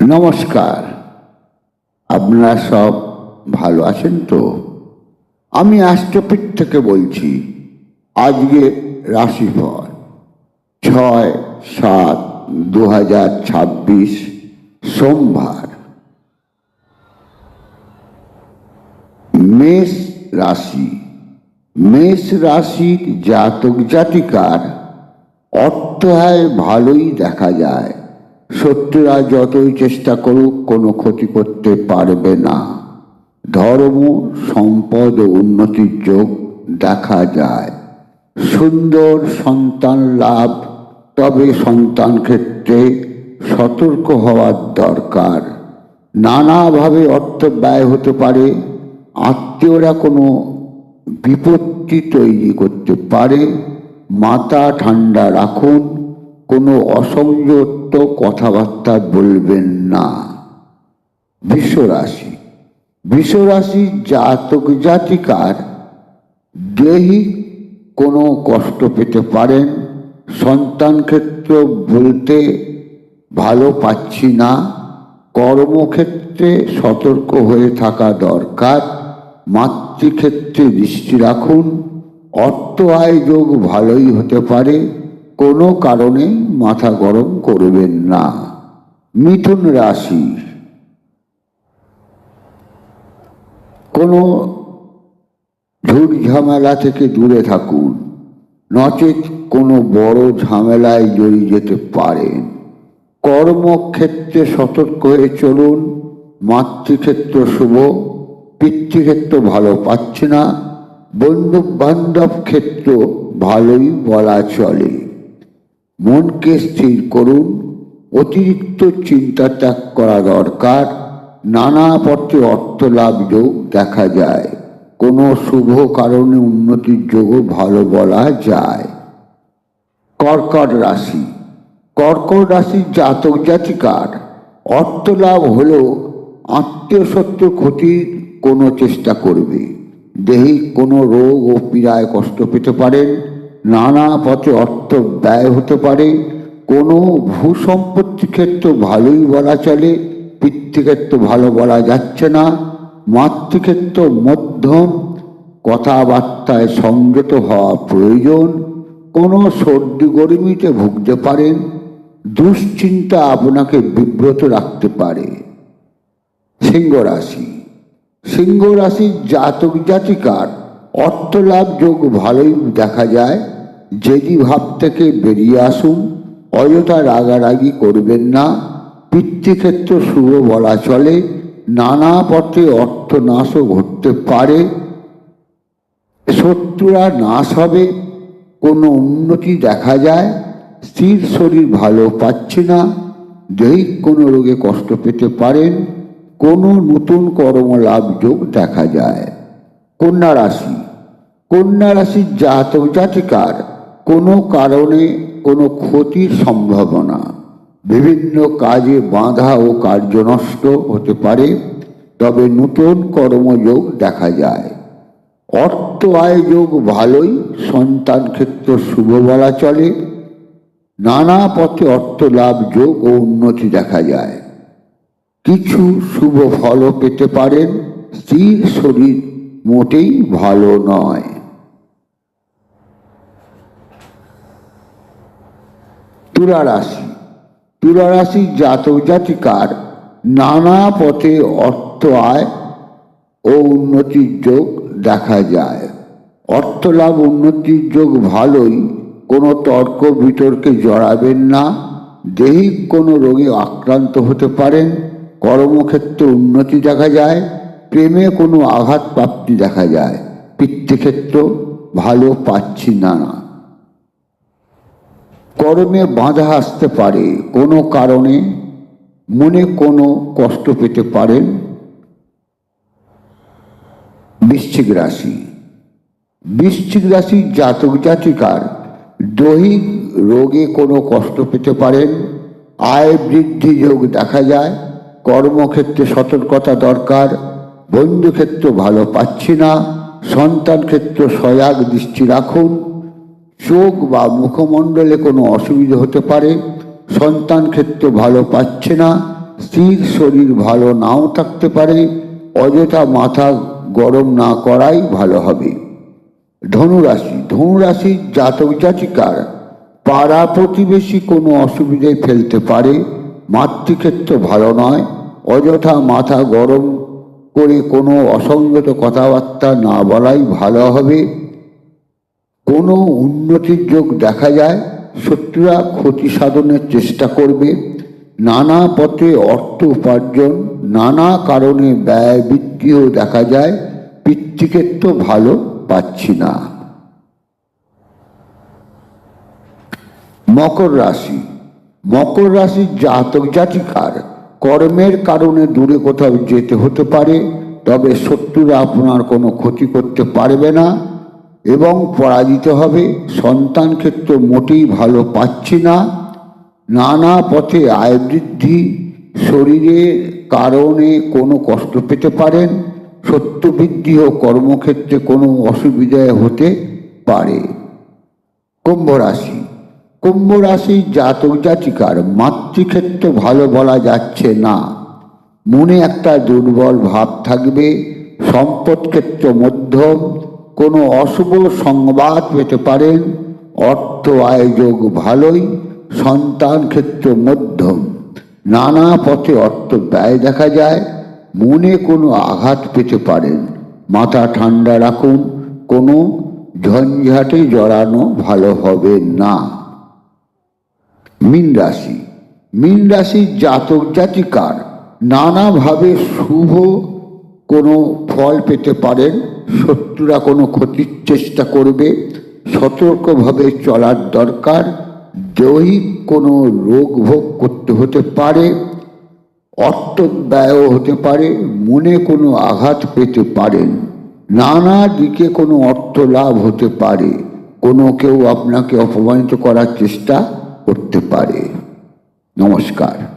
নমস্কার। আপনারা সব ভালো আছেন তো? আমি অ্যাস্ট্রোপিট থেকে বলছি। আজকে রাশিফল 6/7/2026 সোমবার। মেষ রাশি। মেষ রাশির জাতক জাতিকার অর্থ আয় ভালোই দেখা যায়। শত্রুরা যতই চেষ্টা করুক কোনো ক্ষতি করতে পারবে না। ধর্ম, সম্পদ ও উন্নতির যোগ দেখা যায়। সুন্দর সন্তান লাভ, তবে সন্তান ক্ষেত্রে সতর্ক হওয়ার দরকার। নানাভাবে অর্থ ব্যয় হতে পারে। আত্মীয়রা কোনো বিপত্তি তৈরি করতে পারে। মাথা ঠান্ডা রাখুন। কোনো অসংযত কথাবার্তা বলবেন না। বৃষরাশি। বৃষরাশির জাতক জাতিকার দৈহিক কোনো কষ্ট পেতে পারেন। সন্তান ক্ষেত্র বলতে ভালো পাচ্ছি না। কর্মক্ষেত্রে সতর্ক হয়ে থাকা দরকার। মাতৃক্ষেত্রে দৃষ্টি রাখুন। অর্থ আয় যোগ ভালোই হতে পারে। কোনো কারণে মাথা গরম করবেন না। মিথুন রাশি। কোনো ঝুট ঝামেলা থেকে দূরে থাকুন, নচেত কোনো বড় ঝামেলায় জড়িয়ে যেতে পারেন। কর্মক্ষেত্রে সতর্ক হয়ে চলুন। মাতৃক্ষেত্র শুভ, পিতৃক্ষেত্র ভালো পাচ্ছে না। বন্ধু বান্ধব ক্ষেত্র ভালোই বলা চলে। মনকে স্থির করুন। অতিরিক্ত চিন্তা ত্যাগ করা দরকার। নানা পথে অর্থ লাভ যোগ দেখা যায়। কোনো শুভ কারণে উন্নতির যোগও ভালো বলা যায়। কর্কট রাশি। কর্কট রাশির জাতক জাতিকার অর্থ লাভ হলেও আত্মীয় শত্রু ক্ষতির কোনো চেষ্টা করবে। দৈহিক কোনো রোগ ও পীড়ায় কষ্ট পেতে পারেন। নানা পথে অর্থ ব্যয় হতে পারে। কোনো ভূসম্পত্তি ক্ষেত্র ভালোই বলা চলে। পিতৃক্ষেত্র ভালো বলা যাচ্ছে না। মাতৃক্ষেত্র মধ্যম, কথাবার্তায় সংযত হওয়া প্রয়োজন। কোনো সর্দি গরমিতে ভুগতে পারেন। দুশ্চিন্তা আপনাকে বিব্রত রাখতে পারে। সিংহ রাশি। সিংহ রাশির জাতক জাতিকার অর্থ লাভ যোগ ভালোই দেখা যায়। জেদি ভাব থেকে বেরিয়ে আসুন। অযথা রাগারাগি করবেন না। পিতৃক্ষেত্র শুভ বলা চলে। নানা পথে অর্থ নাশও ঘটতে পারে। শত্রুরা নাশ হবে। কোনো উন্নতি দেখা যায়। স্থির শরীর ভালো পাচ্ছে না। দৈহিক কোনো রোগে কষ্ট পেতে পারেন। কোনো নতুন কর্মলাভ যোগ দেখা যায়। কন্যা রাশি। কন্যা রাশির জাতক জাতিকার কোনো কারণে কোনো ক্ষতির সম্ভাবনা। বিভিন্ন কাজে বাধা ও কার্য নষ্ট হতে পারে। তবে নতুন কর্মযোগ দেখা যায়। অর্থ আয় যোগ ভালোই। সন্তান ক্ষেত্র শুভ বলা চলে। নানা পথে অর্থ লাভ যোগ ও উন্নতি দেখা যায়। কিছু শুভ ফলও পেতে পারেন। স্থির শরীর মোটেই ভালো নয়। তুলা রাশি। তুলা রাশির জাতক জাতিকার নানা পথে অর্থ আয় ও উন্নতির যোগ দেখা যায়। অর্থ লাভ উন্নতির যোগ ভালোই। কোনো তর্ক বিতর্কে জড়াবেন না। দৈহিক কোনো রোগে আক্রান্ত হতে পারেন। কর্মক্ষেত্রে উন্নতি দেখা যায়। প্রেমে কোনো আঘাত প্রাপ্তি দেখা যায়। পিতৃক্ষেত্র ভালো পাচ্ছি না। কর্মে বাধা আসতে পারে। কোনো কারণে মনে কোনো কষ্ট পেতে পারেন। বৃশ্চিক রাশি। বৃশ্চিক রাশির জাতক জাতিকার দৈহিক রোগে কোনো কষ্ট পেতে পারেন। আয় বৃদ্ধি যোগ দেখা যায়। কর্মক্ষেত্রে সতর্কতা দরকার। বন্ধুক্ষেত্র ভালো পাচ্ছি না। সন্তান ক্ষেত্র সজাগ দৃষ্টি রাখুন। চোখ বা মুখমণ্ডলে কোনো অসুবিধা হতে পারে। সন্তান ক্ষেত্র ভালো পাচ্ছে না। স্ত্রীর শরীর ভালো নাও থাকতে পারে, অযথা মাথা গরম না করাই ভালো হবে। ধনুরাশি, ধনুরাশির জাতক জাতিকার পাড়া প্রতিবেশী কোনো অসুবিধায় ফেলতে পারে। মাতৃক্ষেত্র ভালো নয়, অযথা মাথা গরম করে কোনো অসংগত কথাবার্তা না বলাই ভালো হবে। কোনো উন্নতির যোগ দেখা যায়, শত্রুরা ক্ষতি সাধনের চেষ্টা করবে। নানা পথে অর্থ উপার্জন, নানা কারণে ব্যয় বৃদ্ধিও দেখা যায়। পিতৃক্ষেত্র ভালো পাচ্ছি না। মকর রাশি, মকর রাশির জাতক জাতিকার কর্মের কারণে দূরে কোথাও যেতে হতে পারে, তবে শত্রুরা আপনার কোনো ক্ষতি করতে পারবে না এবং পরাজিত হবে। সন্তান ক্ষেত্র মোটেই ভালো পাচ্ছি না। নানা পথে আয় বৃদ্ধি, শরীরের কারণে কোনো কষ্ট পেতে পারেন। সত্য বৃদ্ধি ও কর্মক্ষেত্রে কোনো অসুবিধা হতে পারে। কুম্ভ রাশি, কুম্ভ রাশির জাতক জাতিকার মাতৃক্ষেত্র ভালো বলা যাচ্ছে না। মনে একটা দুর্বল ভাব থাকবে। সম্পদ ক্ষেত্র মধ্যম, কোনো অশুভ সংবাদ পেতে পারেন। অর্থ আয়োযোগ ভালোই। সন্তান ক্ষেত্র মধ্যম, নানা পথে অর্থ ব্যয় দেখা যায়। মনে কোনো আঘাত পেতে পারেন। মাথা ঠান্ডা রাখুন, কোনো ঝঞ্ঝাটে জড়ানো ভালো হবে না। মীন রাশি, মীন রাশির জাতক জাতিকার নানাভাবে শুভ কোনো ফল পেতে পারেন। শত্রুরা কোনো ক্ষতির চেষ্টা করবে, সতর্কভাবে চলার দরকার। দৈহিক কোনো রোগ ভোগ করতে হতে পারে। অর্থ ব্যয়ও হতে পারে। মনে কোনো আঘাত পেতে পারেন। নানা দিকে কোনো অর্থ লাভ হতে পারে। কোনো কেউ আপনাকে অপমানিত করার চেষ্টা করতে পারে। নমস্কার।